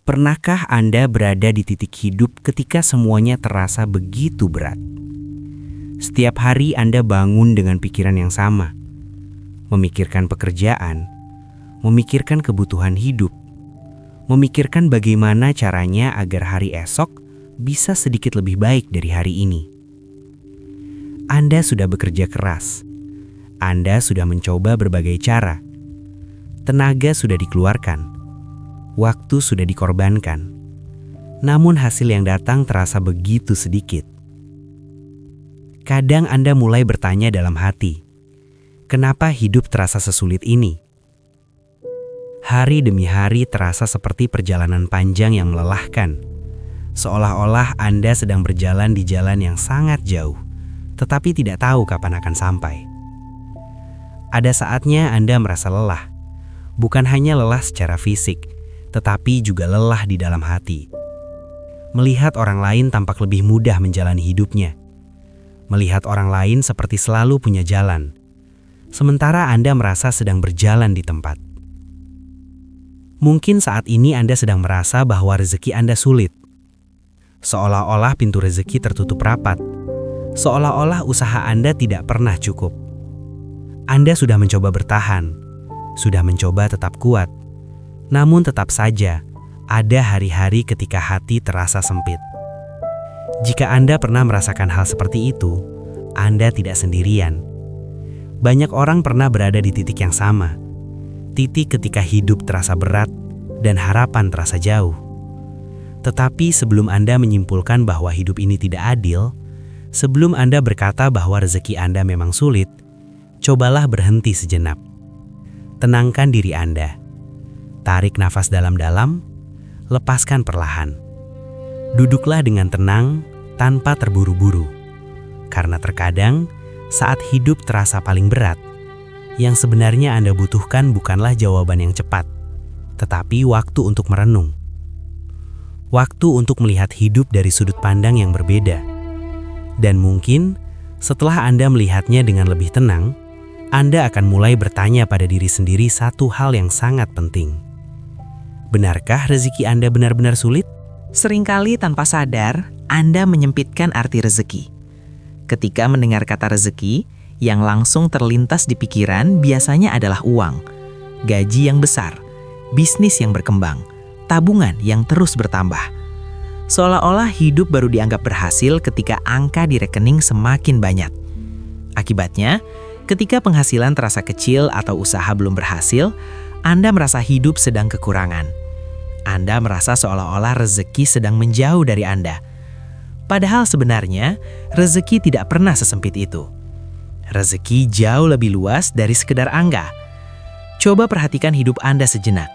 Pernahkah Anda berada di titik hidup ketika semuanya terasa begitu berat? Setiap hari Anda bangun dengan pikiran yang sama, memikirkan pekerjaan, memikirkan kebutuhan hidup, memikirkan bagaimana caranya agar hari esok bisa sedikit lebih baik dari hari ini. Anda sudah bekerja keras, Anda sudah mencoba berbagai cara, tenaga sudah dikeluarkan, waktu sudah dikorbankan, namun hasil yang datang terasa begitu sedikit. Kadang Anda mulai bertanya dalam hati, kenapa hidup terasa sesulit ini? Hari demi hari terasa seperti perjalanan panjang yang melelahkan, seolah-olah Anda sedang berjalan di jalan yang sangat jauh, tetapi tidak tahu kapan akan sampai. Ada saatnya Anda merasa lelah, bukan hanya lelah secara fisik, tetapi juga lelah di dalam hati. Melihat orang lain tampak lebih mudah menjalani hidupnya. Melihat orang lain seperti selalu punya jalan. Sementara Anda merasa sedang berjalan di tempat. Mungkin saat ini Anda sedang merasa bahwa rezeki Anda sulit. Seolah-olah pintu rezeki tertutup rapat. Seolah-olah usaha Anda tidak pernah cukup. Anda sudah mencoba bertahan. Sudah mencoba tetap kuat. Namun tetap saja, ada hari-hari ketika hati terasa sempit. Jika Anda pernah merasakan hal seperti itu, Anda tidak sendirian. Banyak orang pernah berada di titik yang sama. Titik ketika hidup terasa berat dan harapan terasa jauh. Tetapi sebelum Anda menyimpulkan bahwa hidup ini tidak adil, sebelum Anda berkata bahwa rezeki Anda memang sulit, cobalah berhenti sejenak. Tenangkan diri Anda. Tarik nafas dalam-dalam, lepaskan perlahan. Duduklah dengan tenang, tanpa terburu-buru. Karena terkadang, saat hidup terasa paling berat, yang sebenarnya Anda butuhkan bukanlah jawaban yang cepat, tetapi waktu untuk merenung. Waktu untuk melihat hidup dari sudut pandang yang berbeda. Dan mungkin, setelah Anda melihatnya dengan lebih tenang, Anda akan mulai bertanya pada diri sendiri satu hal yang sangat penting. Benarkah rezeki Anda benar-benar sulit? Seringkali tanpa sadar, Anda menyempitkan arti rezeki. Ketika mendengar kata rezeki, yang langsung terlintas di pikiran biasanya adalah uang, gaji yang besar, bisnis yang berkembang, tabungan yang terus bertambah. Seolah-olah hidup baru dianggap berhasil ketika angka di rekening semakin banyak. Akibatnya, ketika penghasilan terasa kecil atau usaha belum berhasil, Anda merasa hidup sedang kekurangan. Anda merasa seolah-olah rezeki sedang menjauh dari Anda. Padahal sebenarnya, rezeki tidak pernah sesempit itu. Rezeki jauh lebih luas dari sekedar angka. Coba perhatikan hidup Anda sejenak.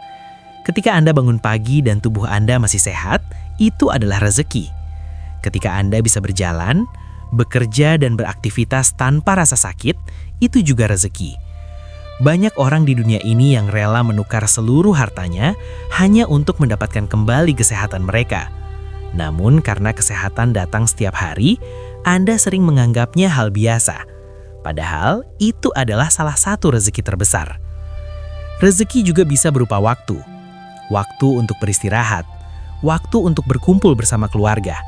Ketika Anda bangun pagi dan tubuh Anda masih sehat, itu adalah rezeki. Ketika Anda bisa berjalan, bekerja dan beraktivitas tanpa rasa sakit, itu juga rezeki. Banyak orang di dunia ini yang rela menukar seluruh hartanya hanya untuk mendapatkan kembali kesehatan mereka. Namun karena kesehatan datang setiap hari, Anda sering menganggapnya hal biasa. Padahal itu adalah salah satu rezeki terbesar. Rezeki juga bisa berupa waktu. Waktu untuk beristirahat, waktu untuk berkumpul bersama keluarga,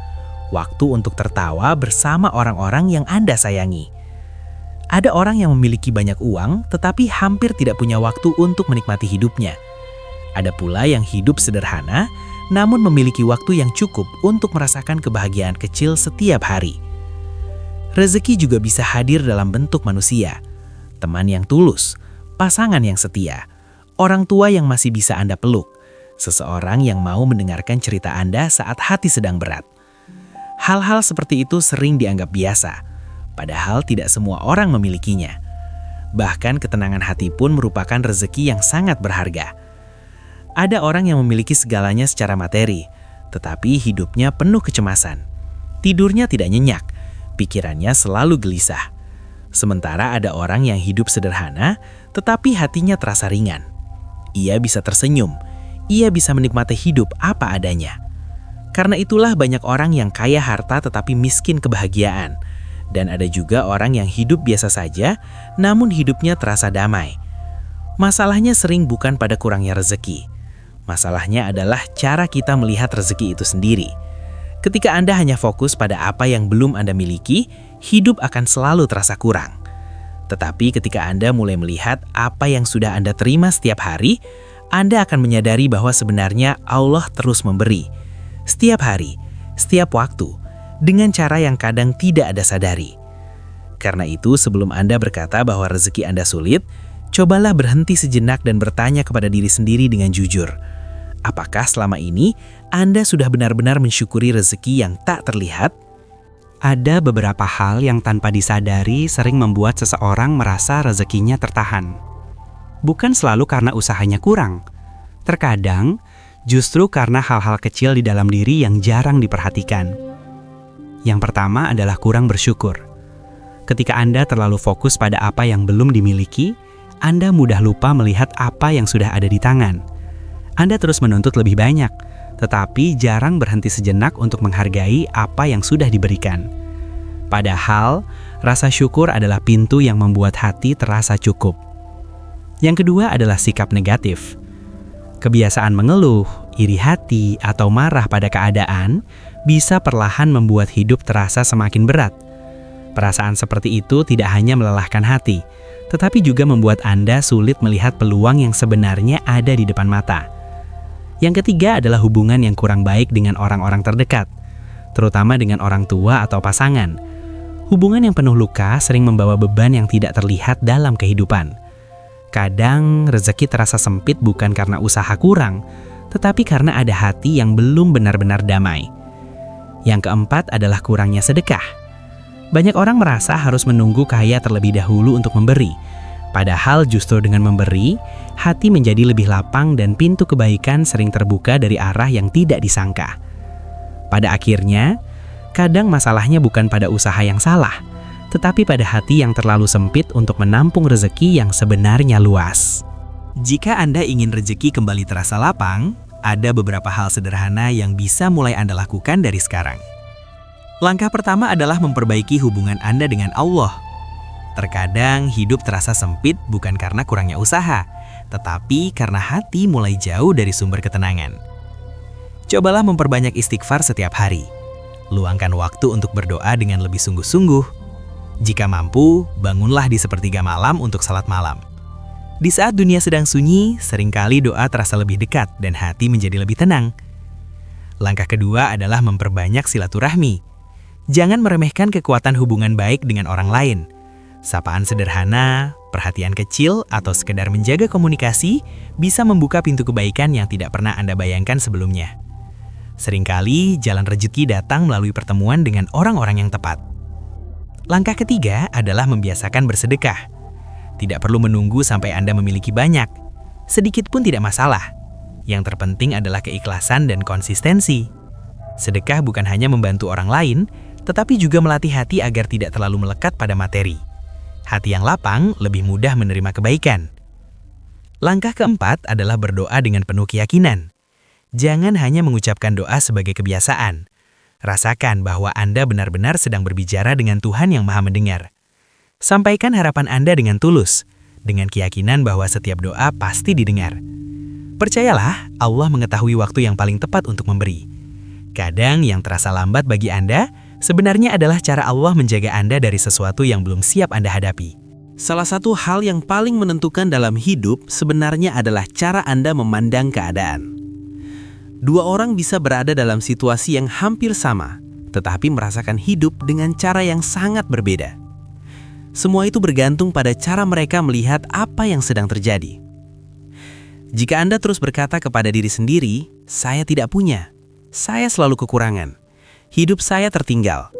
waktu untuk tertawa bersama orang-orang yang Anda sayangi. Ada orang yang memiliki banyak uang tetapi hampir tidak punya waktu untuk menikmati hidupnya. Ada pula yang hidup sederhana namun memiliki waktu yang cukup untuk merasakan kebahagiaan kecil setiap hari. Rezeki juga bisa hadir dalam bentuk manusia, teman yang tulus, pasangan yang setia, orang tua yang masih bisa Anda peluk, seseorang yang mau mendengarkan cerita Anda saat hati sedang berat. Hal-hal seperti itu sering dianggap biasa. Padahal tidak semua orang memilikinya. Bahkan ketenangan hati pun merupakan rezeki yang sangat berharga. Ada orang yang memiliki segalanya secara materi, tetapi hidupnya penuh kecemasan. Tidurnya tidak nyenyak, pikirannya selalu gelisah. Sementara ada orang yang hidup sederhana, tetapi hatinya terasa ringan. Ia bisa tersenyum, ia bisa menikmati hidup apa adanya. Karena itulah banyak orang yang kaya harta tetapi miskin kebahagiaan. Dan ada juga orang yang hidup biasa saja, namun hidupnya terasa damai. Masalahnya sering bukan pada kurangnya rezeki. Masalahnya adalah cara kita melihat rezeki itu sendiri. Ketika Anda hanya fokus pada apa yang belum Anda miliki, hidup akan selalu terasa kurang. Tetapi ketika Anda mulai melihat apa yang sudah Anda terima setiap hari, Anda akan menyadari bahwa sebenarnya Allah terus memberi. Setiap hari, setiap waktu, dengan cara yang kadang tidak Anda sadari. Karena itu, sebelum Anda berkata bahwa rezeki Anda sulit, cobalah berhenti sejenak dan bertanya kepada diri sendiri dengan jujur. Apakah selama ini Anda sudah benar-benar mensyukuri rezeki yang tak terlihat? Ada beberapa hal yang tanpa disadari sering membuat seseorang merasa rezekinya tertahan. Bukan selalu karena usahanya kurang. Terkadang, justru karena hal-hal kecil di dalam diri yang jarang diperhatikan. Yang pertama adalah kurang bersyukur. Ketika Anda terlalu fokus pada apa yang belum dimiliki, Anda mudah lupa melihat apa yang sudah ada di tangan. Anda terus menuntut lebih banyak, tetapi jarang berhenti sejenak untuk menghargai apa yang sudah diberikan. Padahal, rasa syukur adalah pintu yang membuat hati terasa cukup. Yang kedua adalah sikap negatif. Kebiasaan mengeluh, iri hati, atau marah pada keadaan bisa perlahan membuat hidup terasa semakin berat. Perasaan seperti itu tidak hanya melelahkan hati, tetapi juga membuat Anda sulit melihat peluang yang sebenarnya ada di depan mata. Yang ketiga adalah hubungan yang kurang baik dengan orang-orang terdekat, terutama dengan orang tua atau pasangan. Hubungan yang penuh luka sering membawa beban yang tidak terlihat dalam kehidupan. Kadang rezeki terasa sempit bukan karena usaha kurang, tetapi karena ada hati yang belum benar-benar damai. Yang keempat adalah kurangnya sedekah. Banyak orang merasa harus menunggu kaya terlebih dahulu untuk memberi. Padahal justru dengan memberi, hati menjadi lebih lapang dan pintu kebaikan sering terbuka dari arah yang tidak disangka. Pada akhirnya, kadang masalahnya bukan pada usaha yang salah, tetapi pada hati yang terlalu sempit untuk menampung rezeki yang sebenarnya luas. Jika Anda ingin rezeki kembali terasa lapang, ada beberapa hal sederhana yang bisa mulai Anda lakukan dari sekarang. Langkah pertama adalah memperbaiki hubungan Anda dengan Allah. Terkadang hidup terasa sempit bukan karena kurangnya usaha, tetapi karena hati mulai jauh dari sumber ketenangan. Cobalah memperbanyak istighfar setiap hari. Luangkan waktu untuk berdoa dengan lebih sungguh-sungguh. Jika mampu, bangunlah di sepertiga malam untuk salat malam. Di saat dunia sedang sunyi, seringkali doa terasa lebih dekat dan hati menjadi lebih tenang. Langkah kedua adalah memperbanyak silaturahmi. Jangan meremehkan kekuatan hubungan baik dengan orang lain. Sapaan sederhana, perhatian kecil, atau sekedar menjaga komunikasi bisa membuka pintu kebaikan yang tidak pernah Anda bayangkan sebelumnya. Seringkali jalan rezeki datang melalui pertemuan dengan orang-orang yang tepat. Langkah ketiga adalah membiasakan bersedekah. Tidak perlu menunggu sampai Anda memiliki banyak. Sedikit pun tidak masalah. Yang terpenting adalah keikhlasan dan konsistensi. Sedekah bukan hanya membantu orang lain, tetapi juga melatih hati agar tidak terlalu melekat pada materi. Hati yang lapang lebih mudah menerima kebaikan. Langkah keempat adalah berdoa dengan penuh keyakinan. Jangan hanya mengucapkan doa sebagai kebiasaan. Rasakan bahwa Anda benar-benar sedang berbicara dengan Tuhan yang Maha Mendengar. Sampaikan harapan Anda dengan tulus, dengan keyakinan bahwa setiap doa pasti didengar. Percayalah, Allah mengetahui waktu yang paling tepat untuk memberi. Kadang yang terasa lambat bagi Anda, sebenarnya adalah cara Allah menjaga Anda dari sesuatu yang belum siap Anda hadapi. Salah satu hal yang paling menentukan dalam hidup sebenarnya adalah cara Anda memandang keadaan. Dua orang bisa berada dalam situasi yang hampir sama, tetapi merasakan hidup dengan cara yang sangat berbeda. Semua itu bergantung pada cara mereka melihat apa yang sedang terjadi. Jika Anda terus berkata kepada diri sendiri, "Saya tidak punya, saya selalu kekurangan, hidup saya tertinggal."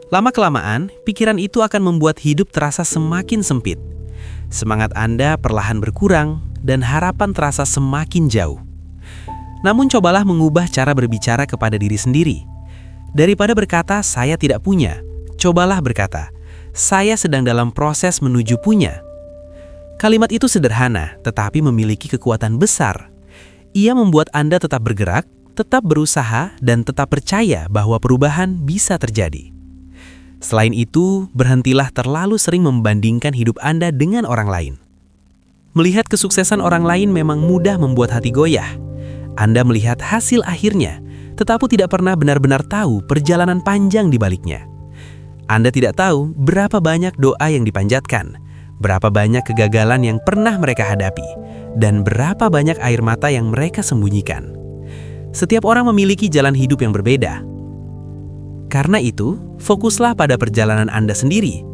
Lama-kelamaan, pikiran itu akan membuat hidup terasa semakin sempit. Semangat Anda perlahan berkurang dan harapan terasa semakin jauh. Namun cobalah mengubah cara berbicara kepada diri sendiri. Daripada berkata, "Saya tidak punya," cobalah berkata, "Saya sedang dalam proses menuju punya." Kalimat itu sederhana, tetapi memiliki kekuatan besar. Ia membuat Anda tetap bergerak, tetap berusaha, dan tetap percaya bahwa perubahan bisa terjadi. Selain itu, berhentilah terlalu sering membandingkan hidup Anda dengan orang lain. Melihat kesuksesan orang lain memang mudah membuat hati goyah. Anda melihat hasil akhirnya, tetapi tidak pernah benar-benar tahu perjalanan panjang di baliknya. Anda tidak tahu berapa banyak doa yang dipanjatkan, berapa banyak kegagalan yang pernah mereka hadapi, dan berapa banyak air mata yang mereka sembunyikan. Setiap orang memiliki jalan hidup yang berbeda. Karena itu, fokuslah pada perjalanan Anda sendiri.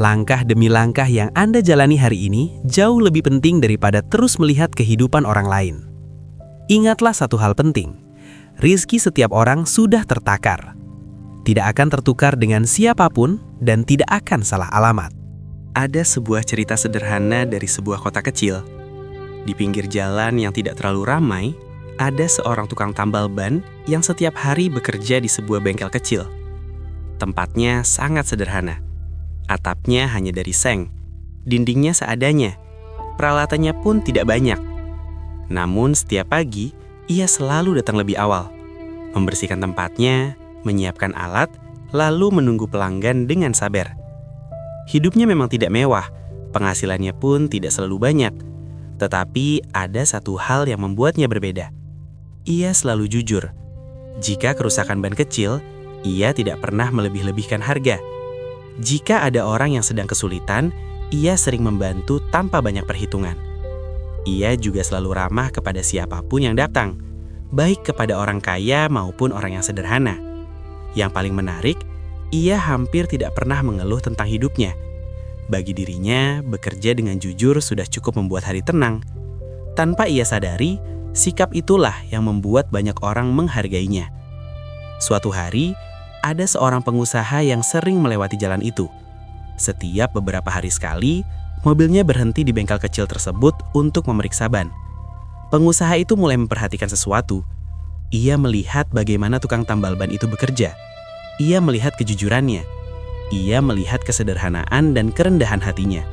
Langkah demi langkah yang Anda jalani hari ini jauh lebih penting daripada terus melihat kehidupan orang lain. Ingatlah satu hal penting, rizki setiap orang sudah tertakar. Tidak akan tertukar dengan siapapun dan tidak akan salah alamat. Ada sebuah cerita sederhana dari sebuah kota kecil. Di pinggir jalan yang tidak terlalu ramai, ada seorang tukang tambal ban yang setiap hari bekerja di sebuah bengkel kecil. Tempatnya sangat sederhana. Atapnya hanya dari seng, dindingnya seadanya, peralatannya pun tidak banyak. Namun setiap pagi, ia selalu datang lebih awal, membersihkan tempatnya, menyiapkan alat, lalu menunggu pelanggan dengan sabar. Hidupnya memang tidak mewah, penghasilannya pun tidak selalu banyak. Tetapi ada satu hal yang membuatnya berbeda. Ia selalu jujur. Jika kerusakan ban kecil, ia tidak pernah melebih-lebihkan harga. Jika ada orang yang sedang kesulitan, ia sering membantu tanpa banyak perhitungan. Ia juga selalu ramah kepada siapapun yang datang, baik kepada orang kaya maupun orang yang sederhana. Yang paling menarik, ia hampir tidak pernah mengeluh tentang hidupnya. Bagi dirinya, bekerja dengan jujur sudah cukup membuat hari tenang. Tanpa ia sadari, sikap itulah yang membuat banyak orang menghargainya. Suatu hari, ada seorang pengusaha yang sering melewati jalan itu. Setiap beberapa hari sekali, mobilnya berhenti di bengkel kecil tersebut untuk memeriksa ban. Pengusaha itu mulai memperhatikan sesuatu. Ia melihat bagaimana tukang tambal ban itu bekerja. Ia melihat kejujurannya. Ia melihat kesederhanaan dan kerendahan hatinya.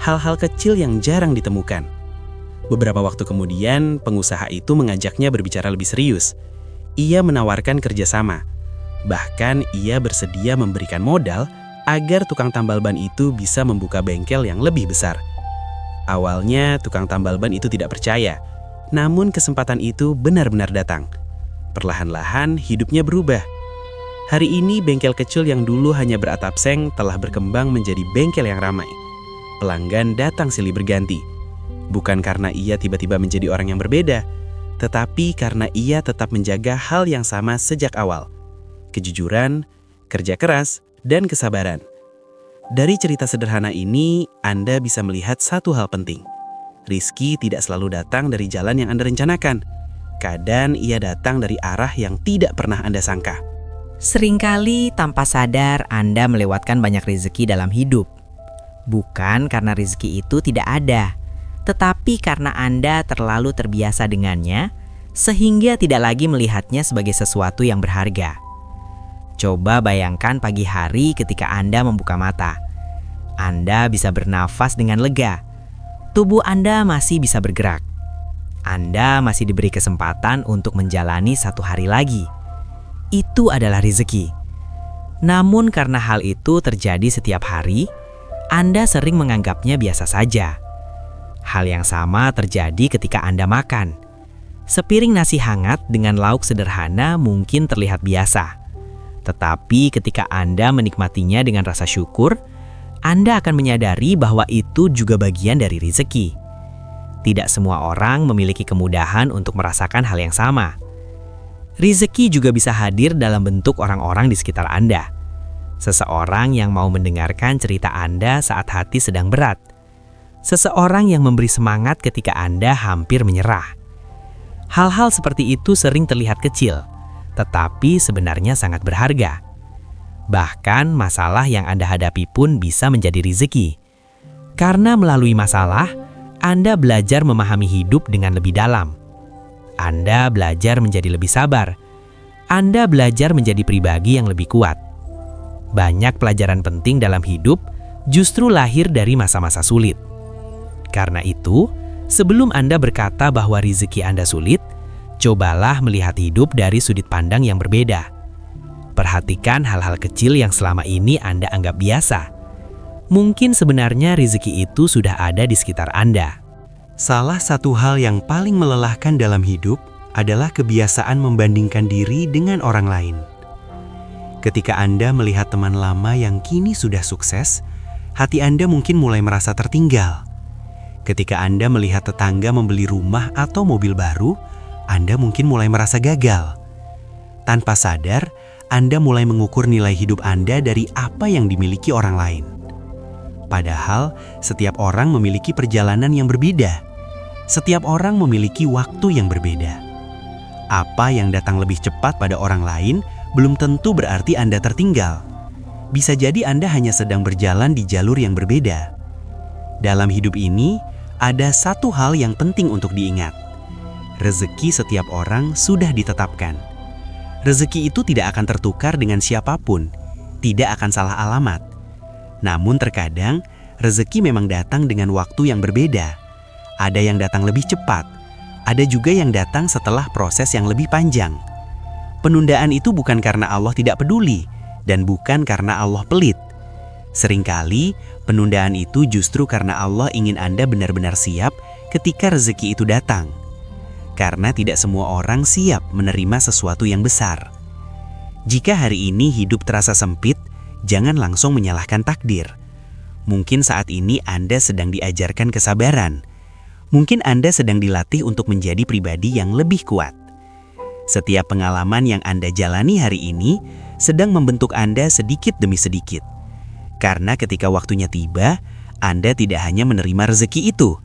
Hal-hal kecil yang jarang ditemukan. Beberapa waktu kemudian, pengusaha itu mengajaknya berbicara lebih serius. Ia menawarkan kerjasama. Bahkan ia bersedia memberikan modal agar tukang tambal ban itu bisa membuka bengkel yang lebih besar. Awalnya, tukang tambal ban itu tidak percaya. Namun kesempatan itu benar-benar datang. Perlahan-lahan hidupnya berubah. Hari ini bengkel kecil yang dulu hanya beratap seng telah berkembang menjadi bengkel yang ramai. Pelanggan datang silih berganti. Bukan karena ia tiba-tiba menjadi orang yang berbeda, tetapi karena ia tetap menjaga hal yang sama sejak awal. Kejujuran, kerja keras, dan kesabaran. Dari cerita sederhana ini, Anda bisa melihat satu hal penting. Rizki tidak selalu datang dari jalan yang Anda rencanakan. Kadang ia datang dari arah yang tidak pernah Anda sangka. Seringkali tanpa sadar Anda melewatkan banyak rezeki dalam hidup. Bukan karena rezeki itu tidak ada, tetapi karena Anda terlalu terbiasa dengannya, sehingga tidak lagi melihatnya sebagai sesuatu yang berharga. Coba bayangkan pagi hari ketika Anda membuka mata. Anda bisa bernafas dengan lega. Tubuh Anda masih bisa bergerak. Anda masih diberi kesempatan untuk menjalani satu hari lagi. Itu adalah rezeki. Namun karena hal itu terjadi setiap hari, Anda sering menganggapnya biasa saja. Hal yang sama terjadi ketika Anda makan. Sepiring nasi hangat dengan lauk sederhana mungkin terlihat biasa. Tetapi ketika Anda menikmatinya dengan rasa syukur, Anda akan menyadari bahwa itu juga bagian dari rezeki. Tidak semua orang memiliki kemudahan untuk merasakan hal yang sama. Rezeki juga bisa hadir dalam bentuk orang-orang di sekitar Anda. Seseorang yang mau mendengarkan cerita Anda saat hati sedang berat. Seseorang yang memberi semangat ketika Anda hampir menyerah. Hal-hal seperti itu sering terlihat kecil, tetapi sebenarnya sangat berharga. Bahkan masalah yang Anda hadapi pun bisa menjadi rezeki. Karena melalui masalah, Anda belajar memahami hidup dengan lebih dalam. Anda belajar menjadi lebih sabar. Anda belajar menjadi pribadi yang lebih kuat. Banyak pelajaran penting dalam hidup justru lahir dari masa-masa sulit. Karena itu, sebelum Anda berkata bahwa rezeki Anda sulit, cobalah melihat hidup dari sudut pandang yang berbeda. Perhatikan hal-hal kecil yang selama ini Anda anggap biasa. Mungkin sebenarnya rezeki itu sudah ada di sekitar Anda. Salah satu hal yang paling melelahkan dalam hidup adalah kebiasaan membandingkan diri dengan orang lain. Ketika Anda melihat teman lama yang kini sudah sukses, hati Anda mungkin mulai merasa tertinggal. Ketika Anda melihat tetangga membeli rumah atau mobil baru, Anda mungkin mulai merasa gagal. Tanpa sadar, Anda mulai mengukur nilai hidup Anda dari apa yang dimiliki orang lain. Padahal, setiap orang memiliki perjalanan yang berbeda. Setiap orang memiliki waktu yang berbeda. Apa yang datang lebih cepat pada orang lain belum tentu berarti Anda tertinggal. Bisa jadi Anda hanya sedang berjalan di jalur yang berbeda. Dalam hidup ini, ada satu hal yang penting untuk diingat. Rezeki setiap orang sudah ditetapkan. Rezeki itu tidak akan tertukar dengan siapapun, tidak akan salah alamat. Namun terkadang, rezeki memang datang dengan waktu yang berbeda. Ada yang datang lebih cepat, ada juga yang datang setelah proses yang lebih panjang. Penundaan itu bukan karena Allah tidak peduli, dan bukan karena Allah pelit. Seringkali, penundaan itu justru karena Allah ingin Anda benar-benar siap ketika rezeki itu datang. Karena tidak semua orang siap menerima sesuatu yang besar. Jika hari ini hidup terasa sempit, jangan langsung menyalahkan takdir. Mungkin saat ini Anda sedang diajarkan kesabaran. Mungkin Anda sedang dilatih untuk menjadi pribadi yang lebih kuat. Setiap pengalaman yang Anda jalani hari ini sedang membentuk Anda sedikit demi sedikit. Karena ketika waktunya tiba, Anda tidak hanya menerima rezeki itu,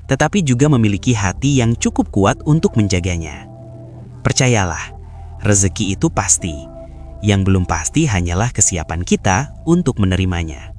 tetapi juga memiliki hati yang cukup kuat untuk menjaganya. Percayalah, rezeki itu pasti. Yang belum pasti hanyalah kesiapan kita untuk menerimanya.